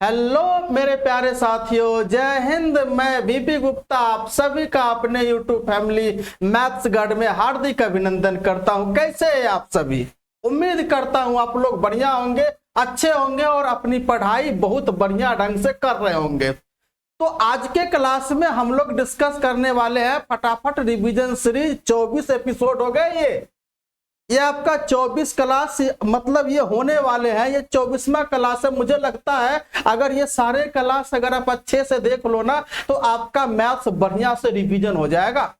Hello मेरे प्यारे साथियों, जय हिंद। मैं वीपी गुप्ता आप सभी का अपने यूट्यूब फैमिली मैथ्स गाइड में हार्दिक अभिनंदन करता हूं। कैसे हैं आप सभी? उम्मीद करता हूं आप लोग बढ़िया होंगे, अच्छे होंगे और अपनी पढ़ाई बहुत बढ़िया ढंग से कर रहे होंगे। तो आज के क्लास में हम लोग डिस्कस करने वाले हैं फटाफट रिवीजन सीरीज। 24 एपिसोड हो गए। ये आपका 24 क्लास, मतलब ये होने वाले हैं, ये 24वां क्लास है। मुझे लगता है अगर ये सारे क्लास अगर आप अच्छे से देख लो ना तो आपका मैथ्स बढ़िया से रिवीजन हो जाएगा।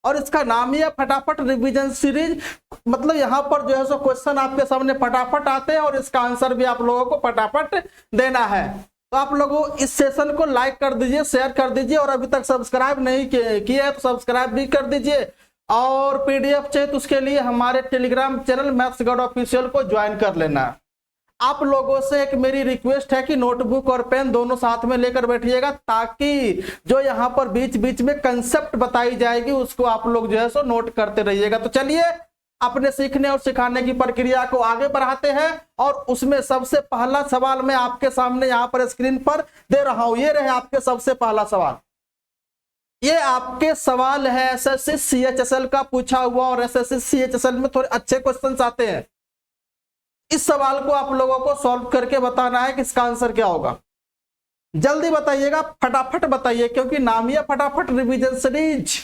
और इसका नाम ही है फटाफट रिवीजन सीरीज। मतलब यहाँ पर जो है सो क्वेश्चन आपके सामने फटाफट आते हैं और इसका आंसर भी आप लोगों को फटाफट देना है। तो आप लोगों इस सेशन को लाइक कर दीजिए, शेयर कर दीजिए और अभी तक सब्सक्राइब नहीं किए है तो सब्सक्राइब भी कर दीजिए। और पीडीएफ चाहिए तो उसके लिए हमारे Telegram channel maths guide official को ज्वाइन कर लेना। आप लोगों से एक मेरी रिक्वेस्ट है कि नोटबुक और पेन दोनों साथ में लेकर बैठिएगा, ताकि जो यहाँ पर बीच बीच में कंसेप्ट बताई जाएगी उसको आप लोग जो है सो नोट करते रहिएगा। तो चलिए अपने सीखने और सिखाने की प्रक्रिया को आगे बढ़ाते हैं और उसमें सबसे पहला सवाल मैं आपके सामने यहाँ पर स्क्रीन पर दे रहा हूं। ये रहे आपके सबसे पहला सवाल। ये आपके सवाल है एसएससी सीएचएसएल का पूछा हुआ और एसएससी सीएचएसएल में थोड़े अच्छे क्वेश्चंस आते हैं। इस सवाल को आप लोगों को सॉल्व करके बताना है कि इसका आंसर क्या होगा। जल्दी बताइएगा, फटाफट बताइए, क्योंकि नाम ही है फटाफट रिवीजन सीरीज।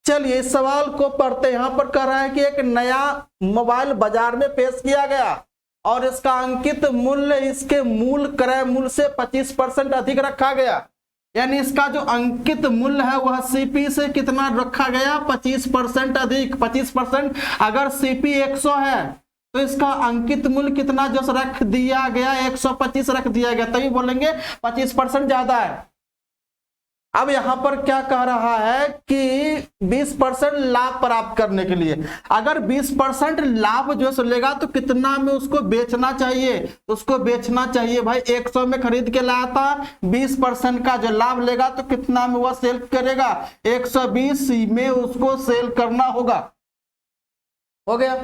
चलिए इस सवाल को पढ़ते। यहां पर कह रहा है कि एक नया मोबाइल बाजार में पेश किया गया और इसका अंकित मूल्य इसके मूल क्रय मूल्य से 25% अधिक रखा गया। यानी इसका जो अंकित मूल्य है वह सीपी से कितना रखा गया? 25% अधिक। 25% अगर सीपी 100 है तो इसका अंकित मूल्य कितना जो रख दिया गया? 125 रख दिया गया, तभी बोलेंगे 25% ज्यादा है। अब यहां पर क्या कह रहा है कि 20% लाभ प्राप्त करने के लिए अगर 20% लाभ जो है लेगा तो कितना में उसको बेचना चाहिए? उसको बेचना चाहिए भाई 100 में खरीद के लाया था, 20% का जो लाभ लेगा तो कितना में वह सेल करेगा? 120 में उसको सेल करना होगा। हो गया।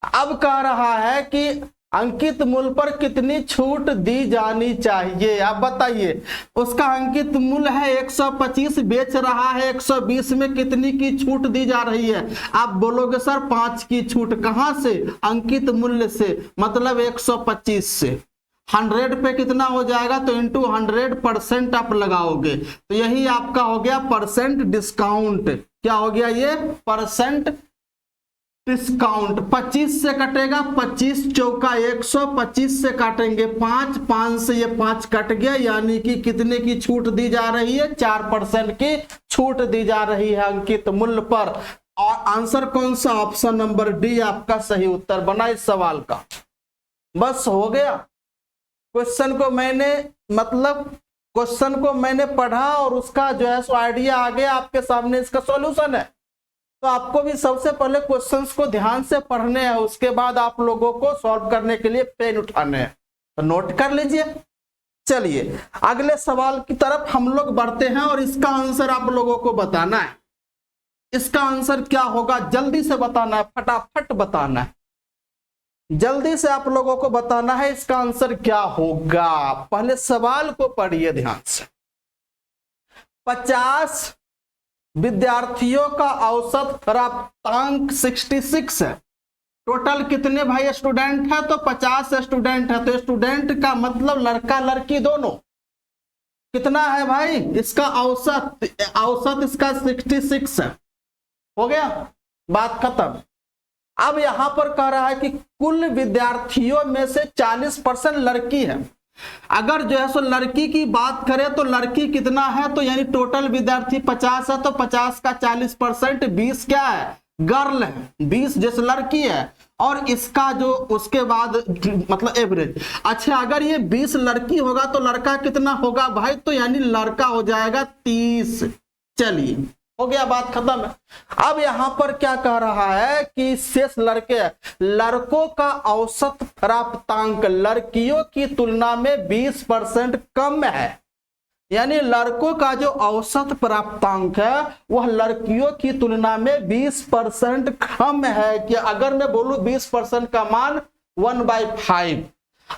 अब कह रहा है कि अंकित मूल्य पर कितनी छूट दी जानी चाहिए? आप बताइए। उसका अंकित मूल्य है 125, बेच रहा है 120 में, कितनी की छूट दी जा रही है? आप बोलोगे सर 5 की छूट। कहां से? अंकित मूल्य से, मतलब 125 से। 100 पे कितना हो जाएगा? तो इंटू 100% आप लगाओगे तो यही आपका हो गया परसेंट डिस्काउंट। क्या हो गया ये? Percent discount. 25 से कटेगा, 25 चौका 125 से काटेंगे 5, 5 से ये 5 कट गया, यानी कि कितने की छूट दी जा रही है? 4% की छूट दी जा रही है अंकित मूल्य पर। और आंसर कौन सा? ऑप्शन नंबर डी आपका सही उत्तर बना इस सवाल का। बस हो गया। क्वेश्चन को मैंने पढ़ा और उसका जो है सो आइडिया आ गया आपके सामने। इसका सॉल्यूशन है। तो आपको भी सबसे पहले क्वेश्चंस को ध्यान से पढ़ने हैं, उसके बाद आप लोगों को सॉल्व करने के लिए पेन उठाने हैं, तो नोट कर लीजिए। चलिए अगले सवाल की तरफ हम लोग बढ़ते हैं और इसका आंसर आप लोगों को बताना है। इसका आंसर क्या होगा जल्दी से बताना है, फटाफट बताना है, जल्दी से आप लोगों को बताना है इसका आंसर क्या होगा। पहले सवाल को पढ़िए ध्यान से। 50 विद्यार्थियों का औसत प्राप्तांक 66 है। टोटल कितने भाई स्टूडेंट है? तो 50 स्टूडेंट है। तो स्टूडेंट का मतलब लड़का लड़की दोनों। कितना है भाई? इसका औसत इसका 66 है। हो गया, बात खत्म। अब यहां पर कह रहा है कि कुल विद्यार्थियों में से 40% लड़की है। अगर जो है सो लड़की की बात करें तो लड़की कितना है? तो यानी टोटल विद्यार्थी 50 है, तो 50 का 40% 20 क्या है? गर्ल है। 20 जैसे लड़की है और इसका जो उसके बाद मतलब एवरेज। अच्छा अगर ये 20 लड़की होगा तो लड़का कितना होगा भाई? तो यानी लड़का हो जाएगा 30। चलिए हो गया, बात खत्म है। अब यहां पर क्या कह रहा है कि शेष लड़कों का औसत प्राप्तांक लड़कियों की तुलना में 20% कम है। यानी लड़कों का जो औसत प्राप्तांक है वह लड़कियों की तुलना में 20% कम है। कि अगर मैं बोलूं 20% का मान 1/5,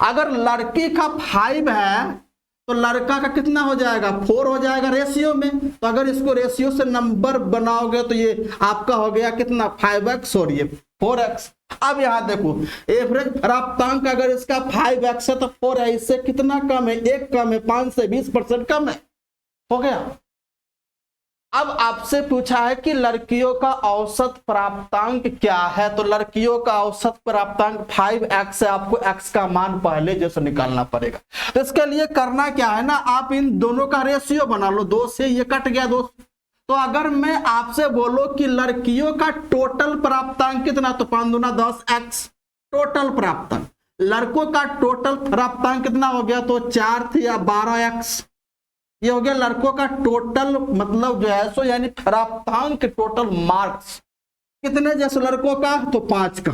अगर लड़की का 5 है तो लड़का का कितना हो जाएगा, 4 हो जाएगा रेशियो में। तो अगर इसको रेशियो से नंबर बनाओगे तो ये आपका हो गया कितना, 5x और ये 4x। अब यहां देखो एवरेज प्राप्तांक अगर इसका 5x है तो 4 है, इससे कितना कम है, 1 कम है, 5 से 20% कम है, हो गया। अब आपसे पूछा है कि लड़कियों का औसत प्राप्तांक क्या है, तो लड़कियों का औसत प्राप्तांक 5x है, आपको x का मान पहले जैसे निकालना पड़ेगा। तो इसके लिए करना क्या है ना, आप इन दोनों का रेशियो बना लो, 2 से ये कट गया 2। तो अगर मैं आपसे बोलो कि लड़कियों का टोटल प्राप्तांक कितना, तो 5 दूना 10x टोटल प्राप्तांक। लड़कों का टोटल प्राप्तांक कितना हो गया, तो 4 थी या 12x, ये हो गया लड़कों का टोटल, मतलब जो है सो यानी प्राप्तांक टोटल मार्क्स कितने जैसे लड़कों का, तो 5 का।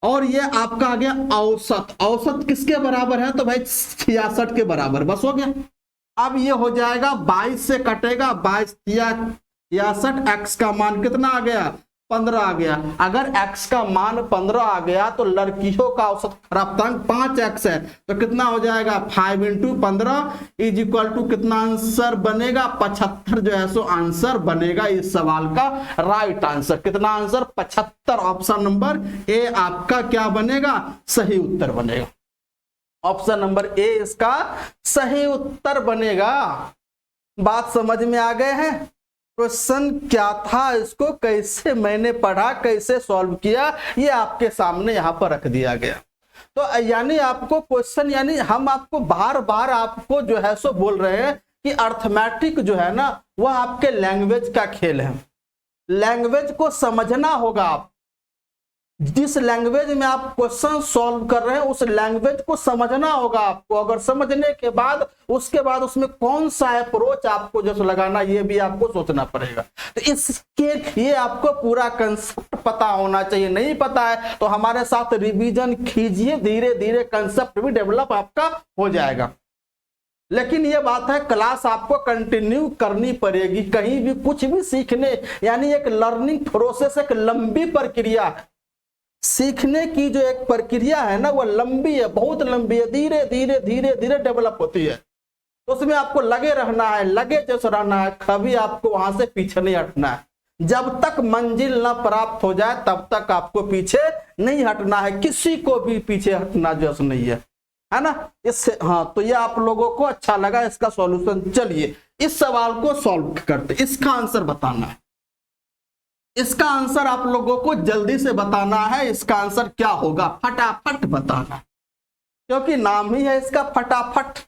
और ये आपका आ गया औसत। औसत किसके बराबर है, तो भाई 66 के बराबर, बस हो गया। अब ये हो जाएगा 22 से कटेगा 22 66, x का मान कितना आ गया, 15 आ गया। अगर x का मान 15 आ गया तो लड़कियों का औसत प्राप्तांक 5x है, तो कितना हो जाएगा 5 × 15 इज इक्वल टू कितना आंसर बनेगा, 75 जो है सो आंसर बनेगा इस सवाल का राइट आंसर। कितना आंसर, 75। ऑप्शन नंबर ए आपका क्या बनेगा, सही उत्तर बनेगा। ऑप्शन नंबर ए इसका सही उत्तर बनेगा। बात समझ में आ गए हैं, क्वेश्चन क्या था, इसको कैसे मैंने पढ़ा, कैसे सॉल्व किया, ये आपके सामने यहां पर रख दिया गया। तो यानी आपको क्वेश्चन, यानी हम आपको बार बार आपको जो है सो बोल रहे हैं कि अर्थमेटिक जो है ना वह आपके लैंग्वेज का खेल है। लैंग्वेज को समझना होगा, आप जिस लैंग्वेज में आप क्वेश्चन सॉल्व कर रहे हैं उस लैंग्वेज को समझना होगा आपको। अगर समझने के बाद उसके बाद उसमें कौन सा अप्रोच आपको जैसे लगाना, ये भी आपको सोचना पड़ेगा। तो इसके ये आपको पूरा कंसेप्ट पता होना चाहिए। नहीं पता है तो हमारे साथ रिवीजन कीजिए, धीरे धीरे कंसेप्ट भी डेवलप आपका हो जाएगा। लेकिन ये बात है, क्लास आपको कंटिन्यू करनी पड़ेगी। कहीं भी कुछ भी सीखने, यानी एक लर्निंग प्रोसेस एक लंबी प्रक्रिया है। सीखने की जो एक प्रक्रिया है ना वो लंबी है, बहुत लंबी है, धीरे धीरे धीरे धीरे डेवलप होती है। तो उसमें आपको लगे रहना है, लगे जैसे रहना है, कभी आपको वहां से पीछे नहीं हटना है। जब तक मंजिल ना प्राप्त हो जाए तब तक आपको पीछे नहीं हटना है, किसी को भी पीछे हटना जैसे नहीं है ना। इससे हाँ, तो ये आप लोगों को अच्छा लगा इसका सॉल्यूशन। चलिए इस सवाल को सॉल्व करते, इसका आंसर बताना है। इसका आंसर आप लोगों को जल्दी से बताना है। इसका आंसर क्या होगा, फटाफट बताना, क्योंकि नाम ही है इसका फटाफट।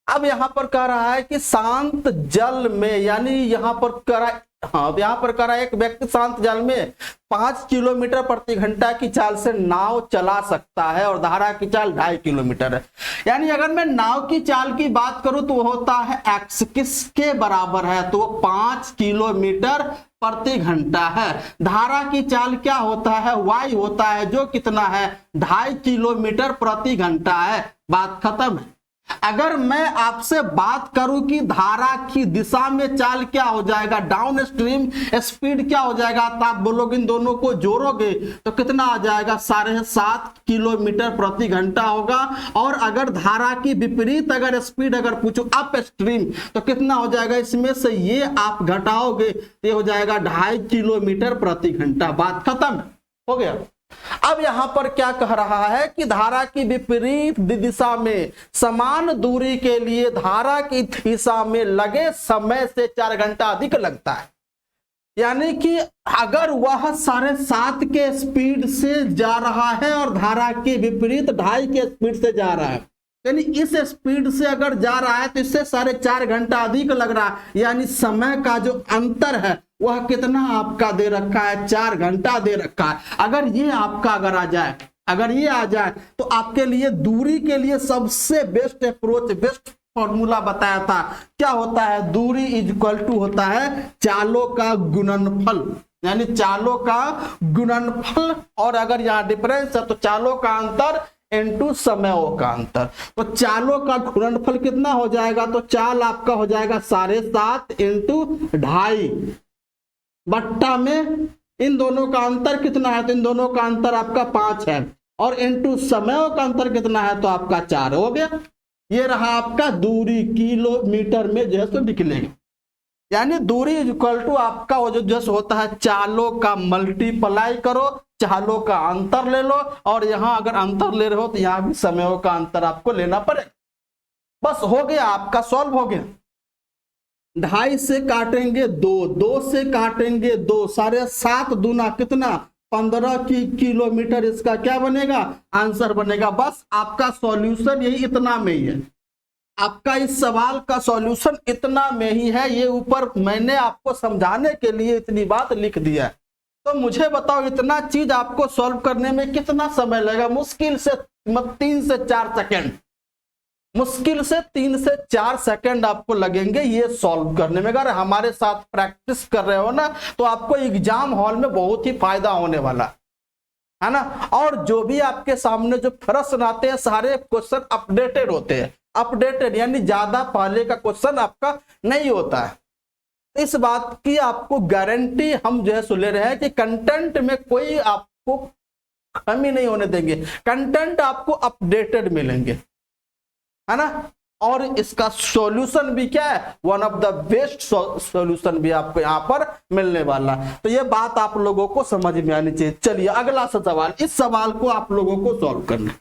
अब यहां पर कह रहा है कि शांत जल में, यानी यहां पर कह रहा है, हाँ यहां पर कह रहा है एक व्यक्ति शांत जल में 5 किलोमीटर प्रति घंटा की चाल से नाव चला सकता है और धारा की चाल 2.5 किलोमीटर है। यानी अगर मैं नाव की चाल की बात करूं तो होता है x, किसके बराबर है, तो 5 किलोमीटर प्रति घंटा है। धारा की चाल क्या होता है, y होता है, जो कितना है 2.5 किलोमीटर प्रति घंटा है। बात खत्म है। अगर मैं आपसे बात करूं कि धारा की दिशा में चाल क्या हो जाएगा, डाउन स्ट्रीम स्पीड क्या हो जाएगा, तो आप बोलोगे इन दोनों को जोड़ोगे तो कितना आ जाएगा, 7.5 किलोमीटर प्रति घंटा होगा। और अगर धारा की विपरीत अगर स्पीड अगर पूछो अप स्ट्रीम तो कितना हो जाएगा, इसमें से ये आप घटाओगे तो ये हो जाएगा 2.5 किलोमीटर प्रति घंटा। बात खत्म हो गया। अब यहां पर क्या कह रहा है कि धारा की विपरीत दिशा में समान दूरी के लिए धारा की दिशा में लगे समय से 4 घंटा अधिक लगता है। यानी कि अगर वह 7.5 के स्पीड से जा रहा है और धारा के विपरीत 2.5 के स्पीड से जा रहा है, यानी इस स्पीड से अगर जा रहा है तो इससे 4.5 घंटा अधिक लग रहा है। यानी समय का जो अंतर है वह कितना आपका दे रखा है, 4 घंटा दे रखा है। अगर ये आपका अगर आ जाए, अगर ये आ जाए तो आपके लिए दूरी के लिए सबसे बेस्ट अप्रोच, बेस्ट फॉर्मूला बताया था। क्या होता है, दूरी इज इक्वल टू होता है चालों का गुणनफल, यानी चालों का गुणनफल। और अगर यहाँ डिफरेंस है तो चालों का अंतर इनटू समयों का अंतर। तो चालों का गुणनफल कितना हो जाएगा, तो चाल आपका हो जाएगा 7.5 × 2.5 बट्टा में इन दोनों का अंतर कितना है, तो इन दोनों का अंतर आपका 5 है। और इनटू समयों का अंतर कितना है, तो आपका 4 हो गया। ये रहा आपका दूरी, किलोमीटर में जो है तो निकलेगा, यानी दूरी इक्वल टू आपका वो जो जैसे होता है चालों का मल्टीप्लाई करो, चालों का अंतर ले लो, और यहां अगर अंतर ले रहे हो तो यहां भी समयों का अंतर आपको लेना पड़ेगा। बस हो गया, आपका सॉल्व हो गया। 2.5 से काटेंगे 2, 2 से काटेंगे 2, 7.5 दूना कितना 15 की किलोमीटर, इसका क्या बनेगा, आंसर बनेगा। बस आपका सॉल्यूशन यही इतना में ही है, आपका इस सवाल का सॉल्यूशन इतना में ही है। ये ऊपर मैंने आपको समझाने के लिए इतनी बात लिख दिया है। तो मुझे बताओ इतना चीज आपको सॉल्व करने में कितना समय लगेगा? मुश्किल से 3 से 4 सेकंड, मुश्किल से 3 से 4 सेकंड आपको लगेंगे ये सॉल्व करने में। अगर हमारे साथ प्रैक्टिस कर रहे हो ना तो आपको एग्जाम हॉल में बहुत ही फायदा होने वाला है ना। और जो भी आपके सामने जो प्रश्न आते हैं सारे क्वेश्चन अपडेटेड होते हैं, अपडेटेड यानी ज्यादा पहले का क्वेश्चन आपका नहीं होता है। इस बात की आपको गारंटी हम जो है ले रहे हैं कि कंटेंट में कोई आपको कमी नहीं होने देंगे, कंटेंट आपको अपडेटेड मिलेंगे, है ना। और इसका सॉल्यूशन भी क्या है, one of the best solution भी आपको यहां पर मिलने वाला। तो ये बात आप लोगों को समझ में आनी चाहिए। चलिए अगला सवाल, इस सवाल को आप लोगों को सॉल्व करना,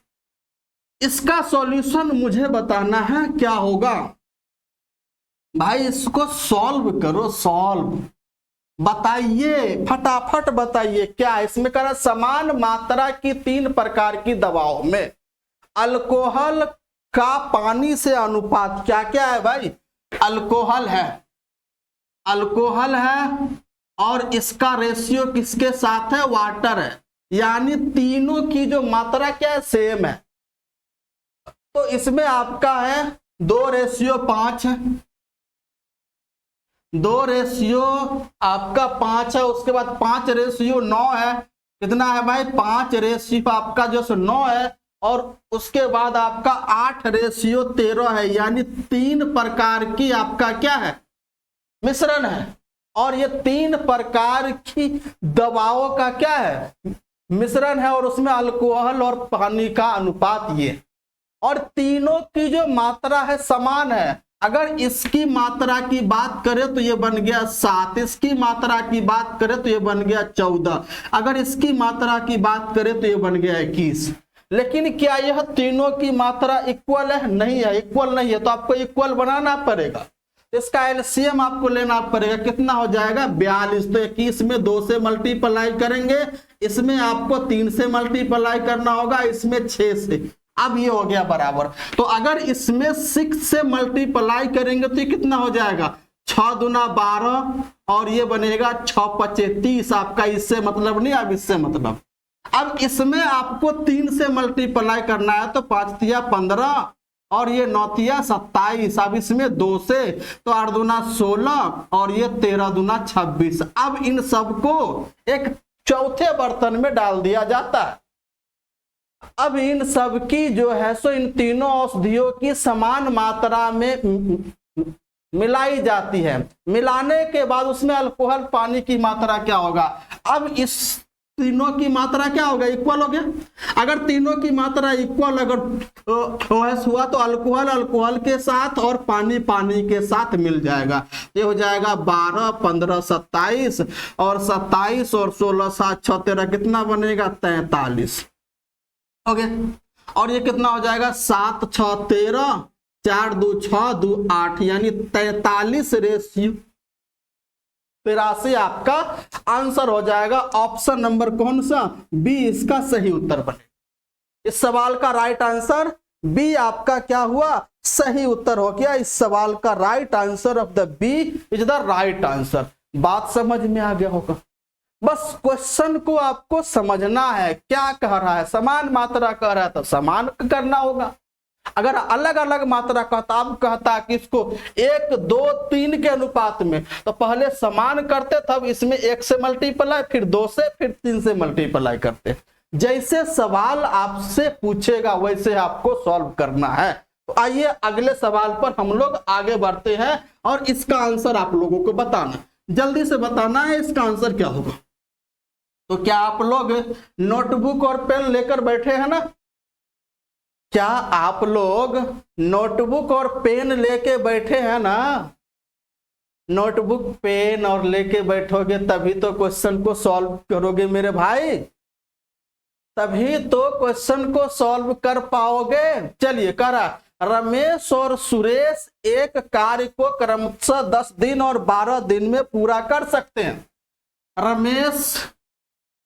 इसका सॉल्यूशन मुझे बताना है क्या होगा। भाई इसको सॉल्व करो, सॉल्व बताइए, फटाफट बताइए क्या इसमें करा। समान मात्रा की 3 प्रकार की दवाओं में अल्कोहल का पानी से अनुपात क्या क्या है भाई? अल्कोहल है, अल्कोहल है और इसका रेशियो किसके साथ है, वाटर है, यानी तीनों की जो मात्रा क्या है, सेम है। तो इसमें आपका है 2:5 है, 2 आपका 5 है, उसके बाद 5:9 है, कितना है भाई 5 आपका जो 9 है, और उसके बाद आपका 8:13 है, यानी 3 प्रकार की आपका क्या है, मिश्रण है। और ये 3 प्रकार की दवाओं का क्या है, मिश्रण है, और उसमें अल्कोहल और पानी का अनुपात ये, और तीनों की जो मात्रा है समान है। अगर इसकी मात्रा की बात करें तो ये बन गया 7, इसकी मात्रा की बात करें तो ये बन गया 14, अगर इसकी मात्रा की बात करें तो ये बन गया 21। लेकिन क्या यह तीनों की मात्रा इक्वल है? नहीं है, इक्वल नहीं है, तो आपको इक्वल बनाना पड़ेगा। इसका एलसीएम आपको लेना पड़ेगा, कितना हो जाएगा 42। तो 21 में 2 से मल्टीप्लाई करेंगे, इसमें आपको 3 से मल्टीप्लाई करना होगा, इसमें 6 से। अब ये हो गया बराबर। तो अगर इसमें 6 से मल्टीप्लाई करेंगे तो ये कितना हो जाएगा, 6 दूना 12, और ये बनेगा 6 5 30। आपका इससे मतलब नहीं, अब इससे मतलब। अब इसमें आपको 3 से मल्टीप्लाई करना है, तो 5 तिया 15 और ये 9 तिया 27। अब इसमें 2 से, तो 8 दूना 16 और ये 13 दूना 26। अब इन सबको एक चौथे बर्तन में डाल दिया जाता है। अब इन सब की जो है सो इन तीनों औषधियों की समान मात्रा में मिलाई जाती है। मिलाने के बाद उसमें अल्कोहल पानी की मात्रा क्या होगा, अब इस तीनों की मात्रा क्या होगा, इक्वल हो गया। अगर तीनों की मात्रा इक्वल अगर हुआ तो अल्कोहल अल्कोहल के साथ और पानी पानी के साथ मिल जाएगा। ये हो जाएगा 12 15 27, और 27 और 16 7 6 13 कितना बनेगा 43। ओके, और ये कितना हो जाएगा 7 6 13, 4 2 6 2 8, यानी 43:83 आपका आंसर हो जाएगा। ऑप्शन नंबर कौन सा, बी इसका सही उत्तर बने। इस सवाल का राइट आंसर बी आपका क्या हुआ, सही उत्तर हो गया। इस सवाल का right answer of the B is the right answer. बात समझ में आ गया होगा। बस क्वेश्चन को आपको समझना है, क्या कह रहा है, समान मात्रा कह रहा है तो समान करना होगा। अगर अलग अलग मात्रा कहता, अब कहता कि इसको 1 2 3 के अनुपात में, तो पहले समान करते, तब इसमें 1 से मल्टीप्लाई, फिर 2 से, फिर 3 से मल्टीप्लाई करते। जैसे सवाल आपसे पूछेगा वैसे आपको सॉल्व करना है। तो आइए अगले सवाल पर हम लोग आगे बढ़ते हैं, और इसका आंसर आप लोगों को बताना, जल्दी से बताना है इसका आंसर क्या होगा। तो क्या आप लोग नोटबुक और पेन लेकर बैठे हैं ना? क्या आप लोग नोटबुक और पेन लेके बैठे हैं ना? नोटबुक पेन और लेके बैठोगे तभी तो क्वेश्चन को सॉल्व करोगे मेरे भाई, तभी तो क्वेश्चन को सॉल्व कर पाओगे। चलिए करा, रमेश और सुरेश एक कार्य को क्रमशः 10 दिन और 12 दिन में पूरा कर सकते हैं। रमेश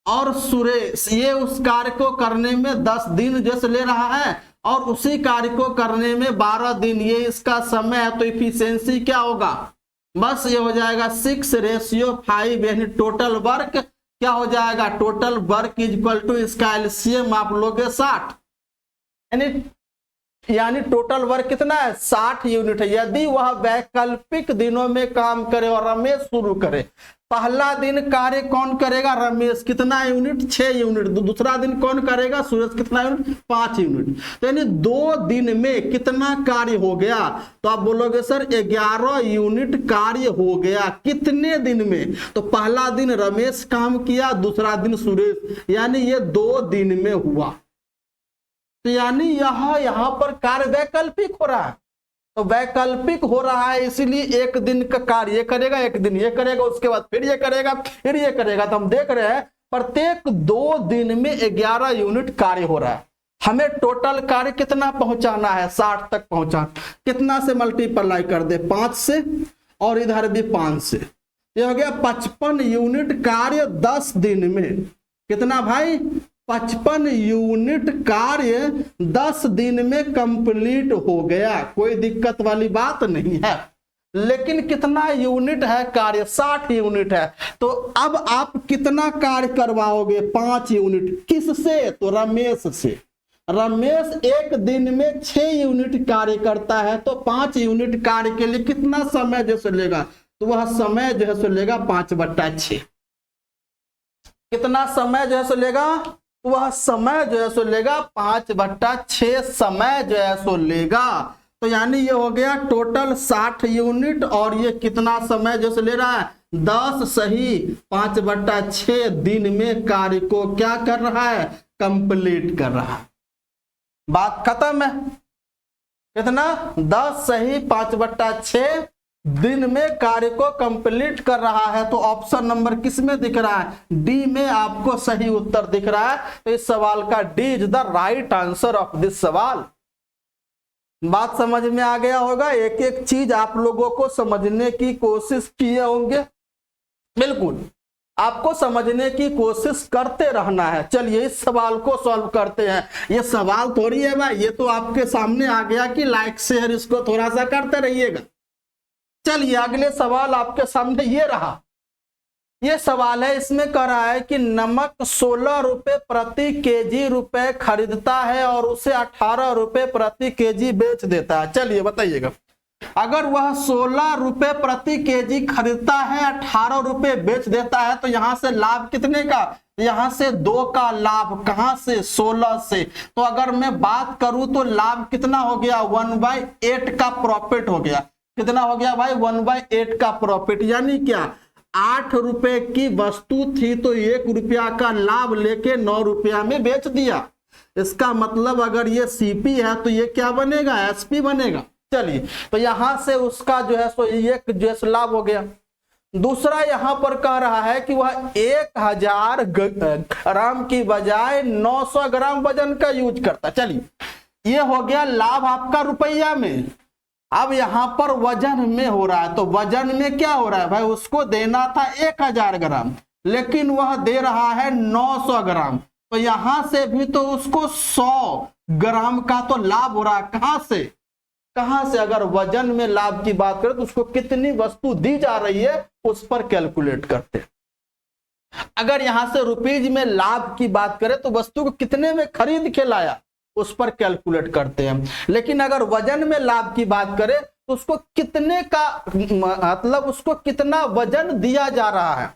और सुरेश ये उस कार्य को करने में 10 दिन जैसे ले रहा है और उसी कार्य को करने में 12 दिन, ये इसका समय है। तो इफिशियंसी क्या होगा? बस ये हो जाएगा 6:5 यानी टोटल वर्क क्या हो जाएगा? Total work is equal to इसका एलसीएम आप लोगे 60, यानी टोटल वर्क कितना है? 60 यूनिट है। यदि वह वैकल्पिक दिनों में काम करे और रमेश शुरू करे, पहला दिन कार्य कौन करेगा? रमेश। कितना यूनिट? 6 यूनिट। दूसरा दिन कौन करेगा? सूरज। कितना यूनिट? 5 यूनिट। तो यानी 2 दिन में कितना कार्य हो गया? तो आप बोलोगे सर 11 यूनिट कार्य हो गया। कितने दिन में? तो पहला दिन रमेश काम किया, दूसरा दिन सुरेश, यानी ये 2 दिन में हुआ। तो यानी यहां पर कार्य वैकल्पिक हो रहा है। तो वैकल्पिक हो रहा है इसीलिए एक दिन का कार्य ये करेगा, एक दिन ये करेगा, उसके बाद फिर ये करेगा, फिर ये करेगा। तो हम देख रहे हैं प्रत्येक 2 दिन में 11 यूनिट कार्य हो रहा है। हमें टोटल कार्य कितना पहुंचाना है? 60 तक पहुंचाना। कितना से मल्टीप्लाई कर दे? 5 से, और इधर भी 5 से। ये हो गया 55 यूनिट कार्य 10 दिन में। कितना भाई? 55 यूनिट कार्य 10 दिन में कंप्लीट हो गया। कोई दिक्कत वाली बात नहीं है। लेकिन कितना यूनिट है कार्य? 60 यूनिट है। तो अब आप कितना कार्य करवाओगे? 5 यूनिट। किससे? तो रमेश से। रमेश एक दिन में 6 यूनिट कार्य करता है, तो 5 यूनिट कार्य के लिए कितना समय जैसे लेगा? तो वह समय जो है सो लेगा 5/6। कितना समय जो है सो लेगा? वह समय जो है सो लेगा 5/6 समय जो है सो लेगा। तो यानी ये हो गया टोटल 60 यूनिट, और ये कितना समय जो से ले रहा है? 10 सही 5/6 दिन में कार्य को क्या कर रहा है? कंप्लीट कर रहा है। बात खत्म है। कितना? 10 सही 5/6 दिन में कार्य को कंप्लीट कर रहा है। तो ऑप्शन नंबर किस में दिख रहा है? डी में आपको सही उत्तर दिख रहा है। तो इस सवाल का D is the right answer of this सवाल। बात समझ में आ गया होगा। एक एक चीज आप लोगों को समझने की कोशिश किए होंगे। बिल्कुल आपको समझने की कोशिश करते रहना है। चलिए इस सवाल को सॉल्व करते हैं। ये सवाल थोड़ी है भाई, ये तो आपके सामने आ गया कि लाइक शेयर इसको थोड़ा सा करते रहिएगा। चलिए अगले सवाल आपके सामने ये रहा। ये सवाल है, इसमें कह रहा है कि नमक 16 रुपए प्रति केजी रुपए खरीदता है और उसे 18 रुपए प्रति केजी बेच देता है। चलिए बताइएगा, अगर वह 16 रुपए प्रति केजी खरीदता है, 18 रुपए बेच देता है, तो यहां से लाभ कितने का? यहां से 2 का लाभ। कहां से? 16 से। तो अगर मैं बात करूं तो लाभ कितना हो गया? 1/8 का प्रॉफिट हो गया। कितना हो गया भाई? 1/8 का प्रॉफिट। यानी क्या? 8 रुपए की वस्तु थी तो 1 रुपया का लाभ लेके 9 रुपया में बेच दिया। इसका मतलब अगर ये सीपी है तो ये क्या बनेगा? एसपी बनेगा। चलिए तो यहां से उसका जो है सो एक जैसे लाभ हो गया। दूसरा यहां पर कह रहा है कि वह 1000 ग्राम की बजाय 900 ग्राम वजन का यूज करता। चलिए ये हो गया लाभ आपका रुपया में। अब यहां पर वजन में हो रहा है, तो वजन में क्या हो रहा है भाई? उसको देना था 1000 ग्राम, लेकिन वह दे रहा है 900 ग्राम। तो यहां से भी तो उसको 100 ग्राम का तो लाभ हो रहा है। कहां से? कहां से? अगर वजन में लाभ की बात करें तो उसको कितनी वस्तु दी जा रही है उस पर कैलकुलेट करते हैं। अगर यहां से रुपीज में लाभ की बात करें तो वस्तु को कितने में खरीद के लाया उस पर कैलकुलेट करते हैं। लेकिन अगर वजन में लाभ की बात करें तो उसको कितने का मतलब उसको कितना वजन दिया जा रहा है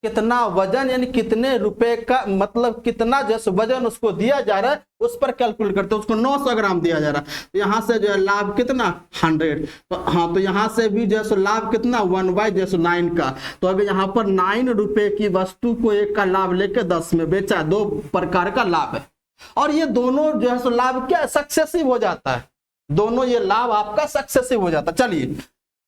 कितना वजन यानी कितने रुपए का मतलब कितना जैसे वजन उसको दिया जा रहा है उस पर कैलकुलेट करते हैं। उसको 900 ग्राम दिया जा रहा है तो यहाँ से जो है लाभ कितना 100। तो हाँ, तो यहाँ से भी जैसे लाभ कितना 1/9 का। तो अगर यहाँ पर 9 रुपए की वस्तु को 1 का लाभ लेके 10 में बेचा, 2 प्रकार का लाभ है। और ये दोनों जो है सो लाभ क्या सक्सेसिव हो जाता है, दोनों ये लाभ आपका सक्सेसिव हो जाता है। चलिए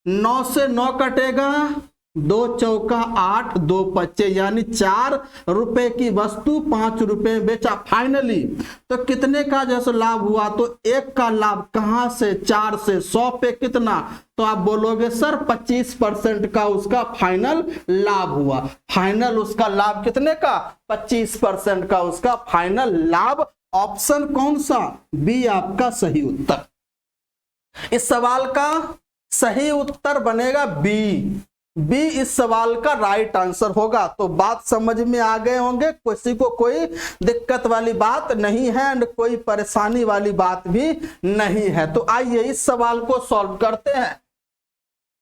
9 से 9 कटेगा, 2 चौका 8, 2 पच्चे यानी 4 रुपए की वस्तु 5 रुपए में बेचा फाइनली। तो कितने का जैसे लाभ हुआ, तो 1 का लाभ कहां से 4 से 100 पे कितना, तो आप बोलोगे सर 25% का उसका फाइनल लाभ हुआ। फाइनल उसका लाभ कितने का 25% का उसका फाइनल लाभ। ऑप्शन कौन सा, बी आपका सही उत्तर। इस सवाल का सही उत्तर बनेगा बी। बी इस सवाल का राइट आंसर होगा। तो बात समझ में आ गए होंगे, किसी को कोई दिक्कत वाली बात नहीं है एंड कोई परेशानी वाली बात भी नहीं है। तो आइए इस सवाल को सॉल्व करते हैं।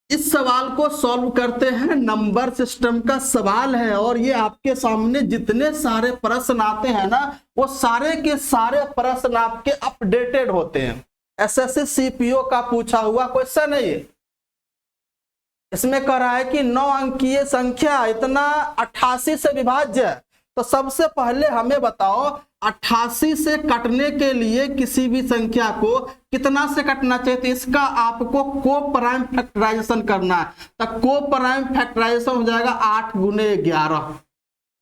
इस सवाल को सॉल्व करते हैं, नंबर सिस्टम का सवाल है और ये आपके सामने जितने सारे प्रश्न आते हैं ना, वो सारे के सारे प्रश्न आपके अपडेटेड होते हैं। एसएससी सीपीओ का पूछा हुआ क्वेश्चन है ये। इसमें कह रहा है कि 9 अंकीय संख्या इतना 88 से विभाज्य है। तो सबसे पहले हमें बताओ 88 से कटने के लिए किसी भी संख्या को कितना से कटना चाहिए, तो इसका आपको को प्राइम फैक्टराइजेशन करना है। तो को प्राइम फैक्टराइजेशन हो जाएगा 8 × 11।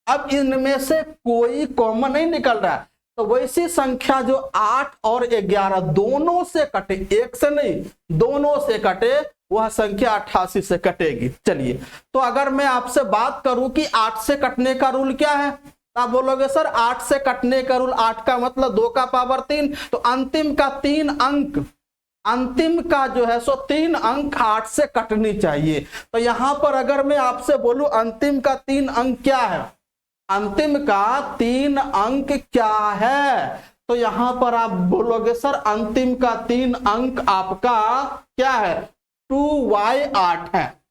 अब इनमें से कोई कॉमन नहीं निकल रहा है, तो वैसी संख्या जो 8 और 11 दोनों से कटे, एक से नहीं दोनों से कटे, वह संख्या 88 से कटेगी। चलिए, तो अगर मैं आपसे बात करूं कि 8 से कटने का रूल क्या है, आप बोलोगे सर 8 से कटने का रूल, 8 का मतलब 2 का पावर 3, तो अंतिम का 3 अंक, अंतिम का जो है सो 3 अंक 8 से कटनी चाहिए। तो यहां पर अगर मैं आपसे बोलूं अंतिम का 3 अंक क्या है, अंतिम का 3 अंक क्या है, तो यहां पर आप बोलोगे सर अंतिम का 3 अंक आपका क्या है 2y8 है।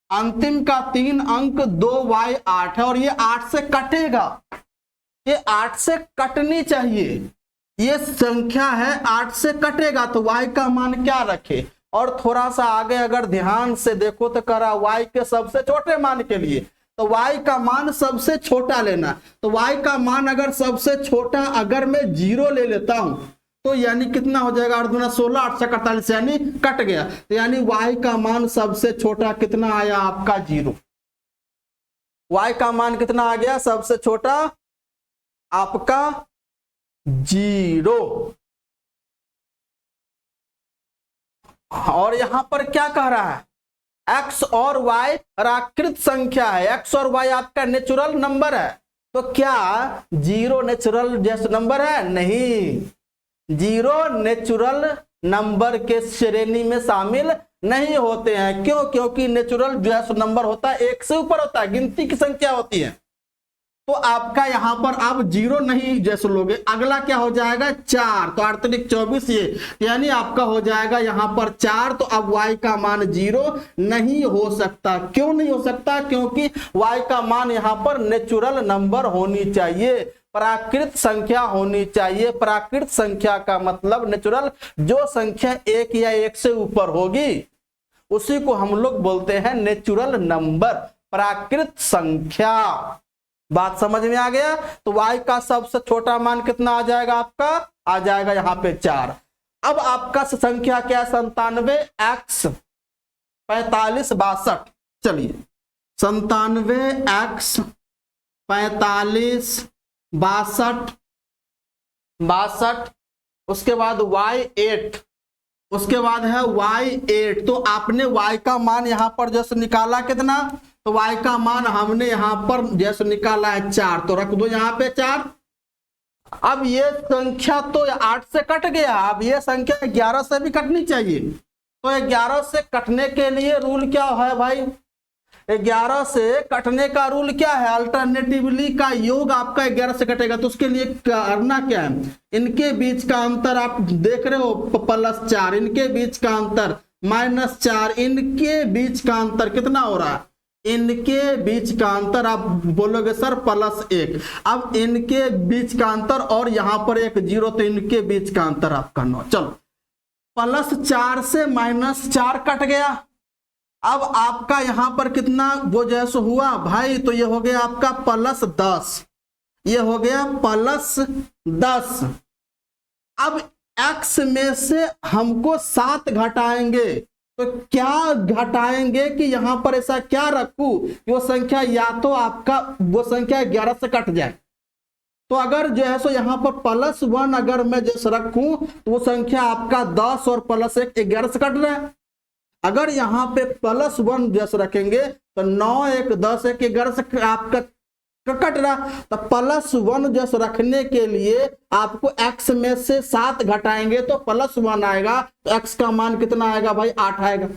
अंतिम का 3 अंक 2y8 है और ये 8 से कटेगा, ये 8 से कटनी चाहिए, ये संख्या है 8 से कटेगा। तो y का मान क्या रखे, और थोड़ा सा आगे अगर ध्यान से देखो तो करा y के सबसे छोटे मान के लिए, तो y का मान सबसे छोटा लेना। तो y का मान अगर सबसे छोटा अगर मैं 0 ले लेता हूं तो यानी कितना हो जाएगा 8 दूना 16, 8 से 48 यानी कट गया। तो यानी y का मान सबसे छोटा कितना आया आपका 0। y का मान कितना आ गया सबसे छोटा आपका 0। और यहां पर क्या कह रहा है, x और y प्राकृत संख्या है, x और y आपका नेचुरल नंबर है। तो क्या 0 नेचुरल जैसे नंबर है, नहीं, 0 नेचुरल नंबर के श्रेणी में शामिल नहीं होते हैं। क्यों, क्योंकि नेचुरल जो है नंबर होता है 1 से ऊपर होता है, गिनती की संख्या होती है। तो आपका यहां पर आप 0 नहीं जैसे लोगे, अगला क्या हो जाएगा 4, तो 8 × 24 ये यानी आपका हो जाएगा यहां पर 4। तो अब y का मान 0 नहीं हो सकता। क्यों नहीं हो सकता, क्योंकि y का मान यहां पर नेचुरल नंबर होनी चाहिए, प्राकृत संख्या होनी चाहिए। प्राकृत संख्या का मतलब नेचुरल, जो संख्या 1 या 1 से ऊपर होगी उसी को हम लोग बोलते हैं नेचुरल नंबर, प्राकृत संख्या। बात समझ में आ गया। तो y का सबसे छोटा मान कितना आ जाएगा, आपका आ जाएगा यहाँ पे 4। अब आपका संख्या क्या है 97 x 45 62। चलिए 97 x 45 62, उसके बाद y8, उसके बाद है y8। तो आपने y का मान यहां पर जैसे निकाला कितना, तो y का मान हमने यहां पर जैसे निकाला है 4, तो रख दो यहां पे 4। अब ये संख्या तो 8 से कट गया, अब ये संख्या 11 से भी कटनी चाहिए। तो 11 से कटने के लिए रूल क्या है भाई, 11 से कटने का रूल क्या है, अल्टरनेटिवली का योग आपका 11 से कटेगा। तो उसके लिए करना क्या है, इनके बीच का अंतर आप देख रहे हो +4, इनके बीच का अंतर -4, इनके बीच का अंतर कितना हो रहा है इनके बीच का अंतर, आप बोलोगे सर +1, अब इनके बीच का अंतर और यहां पर एक 0, तो इनके बीच का अंतर आपका 9। चलो +4 से -4 कट गया। अब आपका यहां पर कितना वो जैसे हुआ भाई, तो ये हो गया आपका +10, ये हो गया +10। अब x में से हमको 7 घटाएंगे, तो क्या घटाएंगे कि यहां पर ऐसा क्या रखूं कि वो संख्या या तो आपका वो संख्या 11 से कट जाए। तो अगर जो है सो यहां पर +1 अगर मैं जैसे रखूं तो वो संख्या आपका 10 और +1 11 से कट रहा है। अगर यहां पे +1 जैसे रखेंगे तो 9 1 10 1 11 से आपका कट रहा, तो +1 जैसे रखने के लिए आपको x में से 7 घटाएंगे तो +1 आएगा। तो x का मान कितना आएगा भाई 8 आएगा।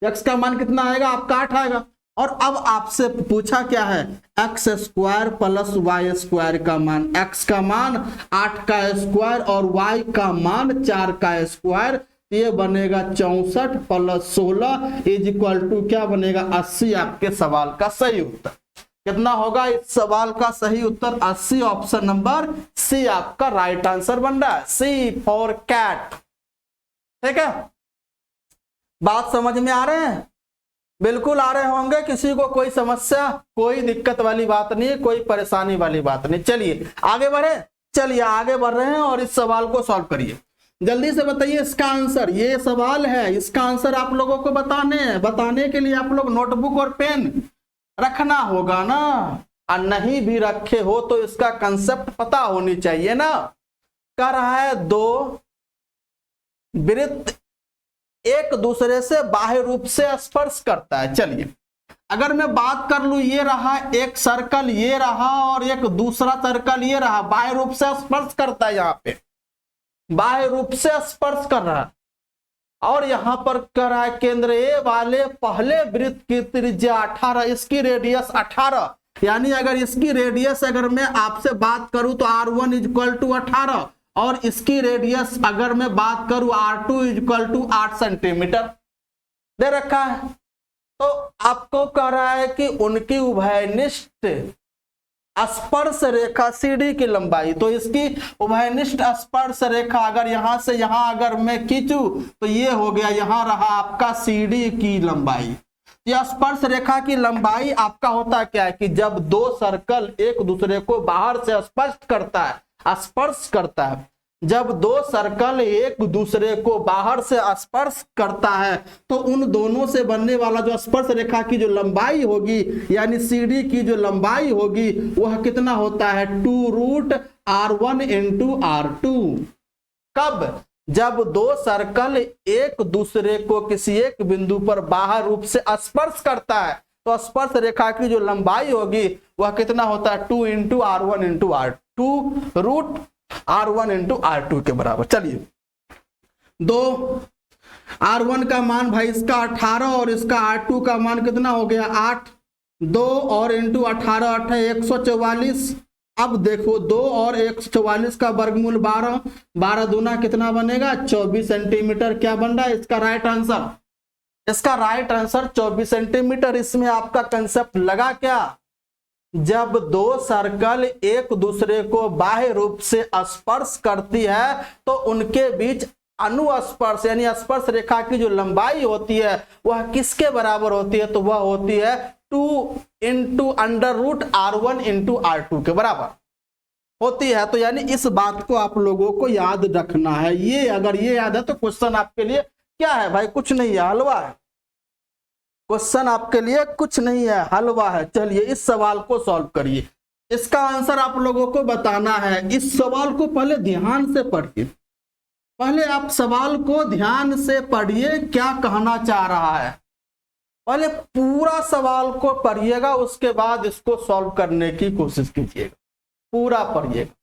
x का मान कितना आएगा आपका 8 आएगा। और अब आपसे पूछा क्या है, x² + y² का मान, x का मान 8 का स्क्वायर और y का मान 4 का स्क्वायर, ये बनेगा 64 + 16 = क्या बनेगा 80। आपके सवाल का सही उत्तर कितना होगा, इस सवाल का सही उत्तर 80, ऑप्शन नंबर सी आपका राइट आंसर बन रहा है, सी फॉर कैट। ठीक है, बात समझ में आ रहे हैं? बिल्कुल आ रहे होंगे। किसी को कोई समस्या, कोई दिक्कत वाली बात नहीं, कोई परेशानी वाली बात नहीं। चलिए आगे बढ़े, चलिए आगे बढ़ रहे हैं और इस सवाल को सॉल्व करिए। जल्दी से बताइए इसका आंसर। ये सवाल है, इसका आंसर आप लोगों को बताने के लिए आप लोग नोटबुक और पेन रखना होगा ना, और नहीं भी रखे हो तो इसका कंसेप्ट पता होनी चाहिए ना। कह रहा है 2 वृत्त एक दूसरे से बाह्य रूप से स्पर्श करता है। चलिए अगर मैं बात कर लूं, ये रहा एक सर्कल, ये रहा और एक दूसरा सर्कल ये रहा, बाह्य रूप से स्पर्श करता है, यहां पे बाह्य रूप से स्पर्श कर रहा है। और यहां पर कर रहा है केंद्र ए वाले पहले वृत्त की त्रिज्या 18, इसकी रेडियस 18, यानी अगर इसकी रेडियस अगर मैं आपसे बात करूं तो R1 = 18 और इसकी रेडियस अगर मैं बात करूं R2 = 8 सेंटीमीटर दे रखा है। तो आपको कह रहा है कि उनकी उभयनिष्ठ स्पर्श रेखा CD की लंबाई, तो इसकी उभयनिष्ठ स्पर्श रेखा अगर यहां से यहां अगर मैं खींचूं तो ये हो गया, यहां रहा आपका CD की लंबाई। यह स्पर्श रेखा की लंबाई आपका होता क्या है कि जब 2 सर्कल एक दूसरे को बाहर से स्पर्श करता है, जब 2 सर्कल एक दूसरे को बाहर से स्पर्श करता है तो उन दोनों से बनने वाला जो स्पर्श रेखा की जो लंबाई होगी यानी CD की जो लंबाई होगी वह कितना होता है 2√R1 × R2। कब? जब 2 सर्कल एक दूसरे को किसी एक बिंदु पर बाह्य रूप से स्पर्श करता है तो स्पर्श रेखा की जो लंबाई होगी वह कितना होता है 2 × R1 × R2, √R1 × R2 के बराबर। चलिए 2 R1 का मान भाई इसका 18 और इसका R2 का मान कितना हो गया 8, 2 और × 18 144। अब देखो 2 और 144 का वर्गमूल 12, 12 दूना कितना बनेगा 24 सेंटीमीटर। क्या बन रहा है इसका राइट आंसर? इसका राइट आंसर 24 सेंटीमीटर। इसमें आपका कंसेप्ट लगा क्या? जब 2 सर्कल एक दूसरे को बाह्य रूप से स्पर्श करती है तो उनके बीच अनुस्पर्श यानी स्पर्श रेखा की जो लंबाई होती है वह किसके बराबर होती है? तो वह होती है 2 × √R1 × R2 के बराबर होती है। तो यानी इस बात को आप लोगों को याद रखना है। ये अगर ये याद है तो क्वेश्चन आपके लिए क्या है भाई? कुछ नहीं है, हलवा है। क्वेश्चन आपके लिए कुछ नहीं है, हलवा है। चलिए इस सवाल को सॉल्व करिए। इसका आंसर आप लोगों को बताना है। इस सवाल को पहले ध्यान से पढ़िए, पहले आप सवाल को ध्यान से पढ़िए क्या कहना चाह रहा है। पहले पूरा सवाल को पढ़िएगा, उसके बाद इसको सॉल्व करने की कोशिश कीजिएगा। पूरा पढ़िएगा।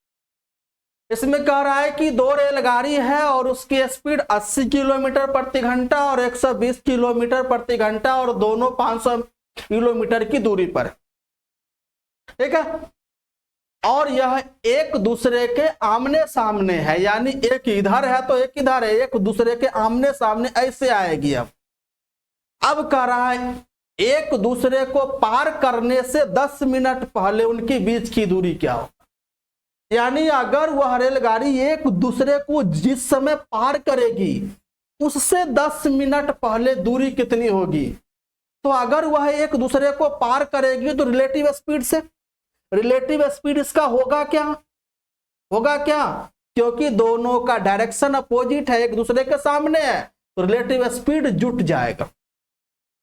इसमें कह रहा है कि 2 रेलगाड़ी है और उसकी स्पीड 80 किलोमीटर प्रति घंटा और 120 किलोमीटर प्रति घंटा और दोनों 500 किलोमीटर की दूरी पर, ठीक है। और यह एक दूसरे के आमने सामने है, यानी एक इधर है तो एक इधर है, एक दूसरे के आमने सामने ऐसे आएगी। अब कह रहा है एक दूसरे को पार करने से 10 मिनट पहले उनके बीच की दूरी क्या होगा? यानी अगर वह रेलगाड़ी एक दूसरे को जिस समय पार करेगी उससे 10 मिनट पहले दूरी कितनी होगी? तो अगर वह एक दूसरे को पार करेगी तो रिलेटिव स्पीड से, रिलेटिव स्पीड इसका होगा क्या? होगा क्या? क्योंकि दोनों का डायरेक्शन अपोजिट है, एक दूसरे के सामने है, तो रिलेटिव स्पीड जुट जाएगा।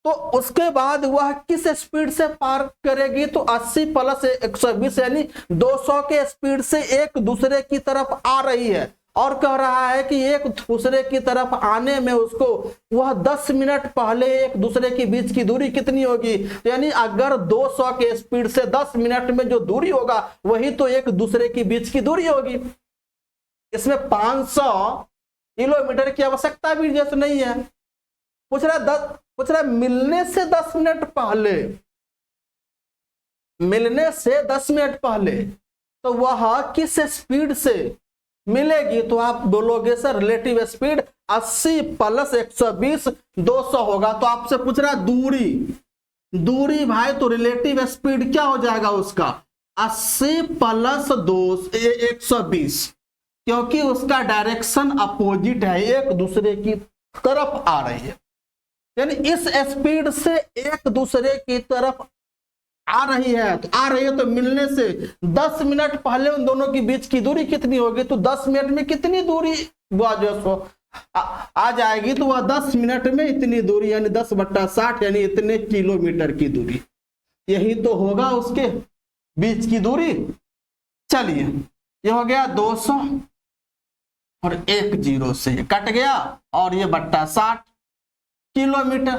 तो उसके बाद वह किस स्पीड से पार करेगी? तो 80 प्लस 120 यानी 200 के स्पीड से एक दूसरे की तरफ आ रही है, और कह रहा है कि एक दूसरे की तरफ आने में उसको वह 10 मिनट पहले एक दूसरे के बीच की दूरी कितनी होगी? यानी अगर 200 के स्पीड से 10 मिनट में जो दूरी होगा वही तो एक दूसरे के बीच की दूरी होगी। इसमें 500 किलोमीटर की आवश्यकता भी जैसे नहीं है। पूछ रहा मिलने से 10 मिनट पहले, मिलने से 10 मिनट पहले तो वह किस स्पीड से मिलेगी? तो आप बोलोगे सर रिलेटिव स्पीड 80 प्लस 120 200 होगा। तो आपसे पूछ रहा दूरी, दूरी भाई तो रिलेटिव स्पीड क्या हो जाएगा उसका? 80 प्लस 120, क्योंकि उसका डायरेक्शन अपोजिट है, एक दूसरे की तरफ आ रही है। यानी इस स्पीड से एक दूसरे की तरफ आ रही है, तो आ रही है तो मिलने से 10 मिनट पहले उन दोनों के बीच की दूरी कितनी होगी? तो 10 मिनट में कितनी दूरी वह जो आ जाएगी? तो वह 10 मिनट में इतनी दूरी यानी 10/60 यानी इतने किलोमीटर की दूरी, यही तो होगा उसके बीच की दूरी। चलिए ये हो गया 200 और 1 0 से कट गया और ये बट्टा 60 किलोमीटर,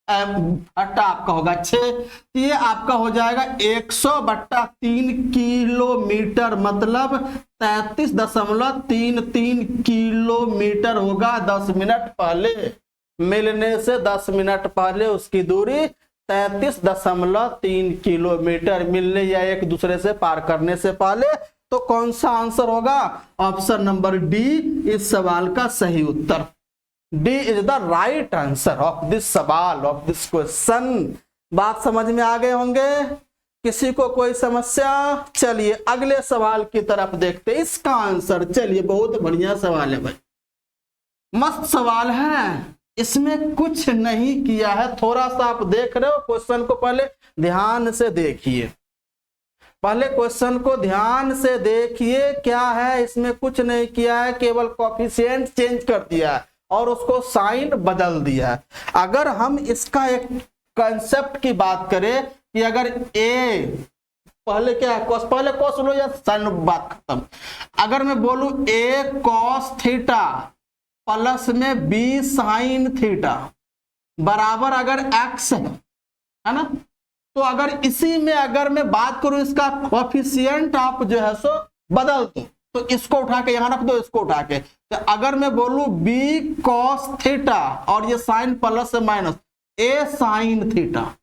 बट्टा आपका होगा 6, तो ये आपका हो जाएगा 100/3 किलोमीटर, मतलब 33.33 किलोमीटर होगा 10 मिनट पहले। मिलने से 10 मिनट पहले उसकी दूरी 33.3 किलोमीटर, मिलने या एक दूसरे से पार करने से पहले। तो कौन सा आंसर होगा? ऑप्शन नंबर डी इस सवाल का सही उत्तर। D is the right answer of this सवाल, ऑफ दिस क्वेश्चन। बात समझ में आ गए होंगे? किसी को कोई समस्या? चलिए अगले सवाल की तरफ देखते हैं इसका आंसर। चलिए बहुत बढ़िया सवाल है भाई, मस्त सवाल है, इसमें कुछ नहीं किया है। थोड़ा सा आप देख रहे हो क्वेश्चन को, पहले ध्यान से देखिए, पहले क्वेश्चन को ध्यान से देखिए। क्या है इसमें? कुछ नहीं किया है, केवल कोएफिशिएंट चेंज कर दिया है और उसको साइन बदल दिया है। अगर हम इसका एक कंसेप्ट की बात करें कि अगर ए पहले क्या है, पहले कॉस लो या साइन, बात खत्म। अगर मैं बोलूं ए कॉस थीटा प्लस में बी साइन थीटा बराबर अगर एक्स है ना, तो अगर इसी में अगर मैं बात करूं इसका कोएफिशिएंट आप जो है सो बदल दो, तो इसको उठा के यहां रख दो, इसको उठा के, तो अगर मैं बोलूं बी कॉस थीटा और ये साइन प्लस से माइनस ए साइन थीटा,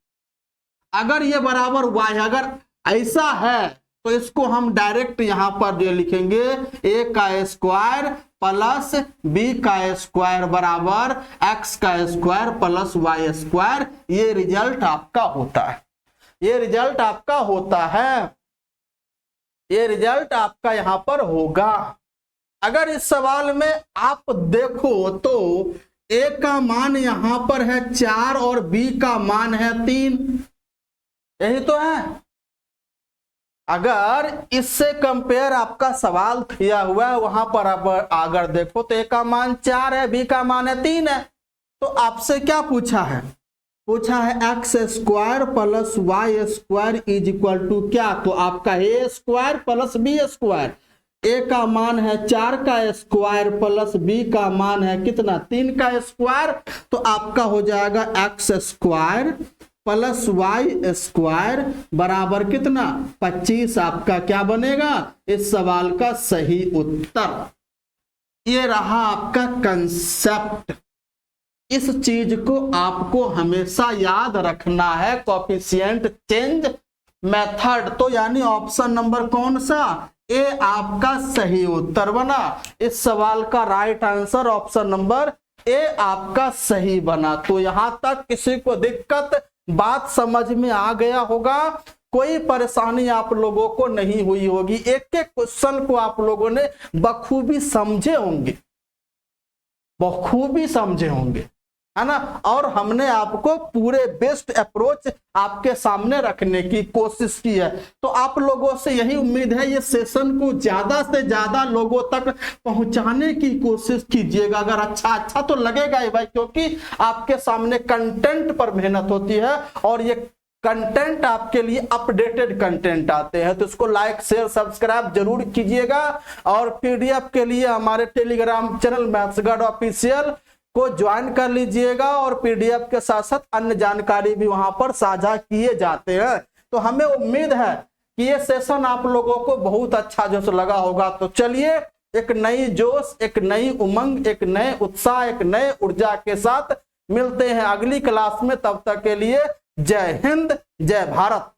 अगर ये बराबर वाई, अगर ऐसा है तो इसको हम डायरेक्ट यहां पर जो लिखेंगे ए का स्क्वायर प्लस बी का स्क्वायर बराबर एक्स का स्क्वायर प्लस वाई स्क्वायर। ये रिजल्ट आपका होता है, ये रिजल्ट आपका होता है, ये रिजल्ट आपका यहां पर होगा। अगर इस सवाल में आप देखो तो ए का मान यहां पर है 4 और बी का मान है 3, यही तो है। अगर इससे कंपेयर आपका सवाल किया हुआ है वहां पर आप अगर देखो तो ए का मान 4 है, बी का मान है 3 है, तो आपसे क्या पूछा है? पूछा है X square plus Y square is equal to क्या? तो आपका A square plus B square, A का मान है 4 का स्क्वायर प्लस बी का मान है कितना? 3 का स्क्वायर, तो आपका हो जाएगा X square plus Y square बराबर कितना? 25 आपका क्या बनेगा इस सवाल का सही उत्तर। ये रहा आपका कंसेप्ट, इस चीज को आपको हमेशा याद रखना है, कोएफिशिएंट चेंज मेथड। तो यानी ऑप्शन नंबर कौन सा? ए आपका सही उत्तर बना। इस सवाल का right answer option number A आपका सही बना। तो यहां तक किसी को दिक्कत बात समझ में आ गया होगा, कोई परेशानी आप लोगों को नहीं हुई होगी, एक एक क्वेश्चन को आप लोगों ने बखूबी समझे होंगे, बखूबी समझे होंगे, है ना। और हमने आपको पूरे बेस्ट अप्रोच आपके सामने रखने की कोशिश की है। तो आप लोगों से यही उम्मीद है, ये सेशन को ज्यादा से ज्यादा लोगों तक पहुंचाने की कोशिश कीजिएगा। अगर अच्छा तो लगेगा ही भाई, क्योंकि आपके सामने कंटेंट पर मेहनत होती है और ये कंटेंट आपके लिए अपडेटेड कंटेंट आते हैं। तो इसको लाइक शेयर सब्सक्राइब जरूर कीजिएगा। और पीडीएफ के लिए हमारे Telegram channel maths guard official को ज्वाइन कर लीजिएगा, और पीडीएफ के साथ साथ अन्य जानकारी भी वहां पर साझा किए जाते हैं। तो हमें उम्मीद है कि ये सेशन आप लोगों को बहुत अच्छा जो लगा होगा। तो चलिए, एक नई जोश, एक नई उमंग, एक नए उत्साह, एक नए ऊर्जा के साथ मिलते हैं अगली क्लास में। तब तक के लिए जय हिंद, जय भारत।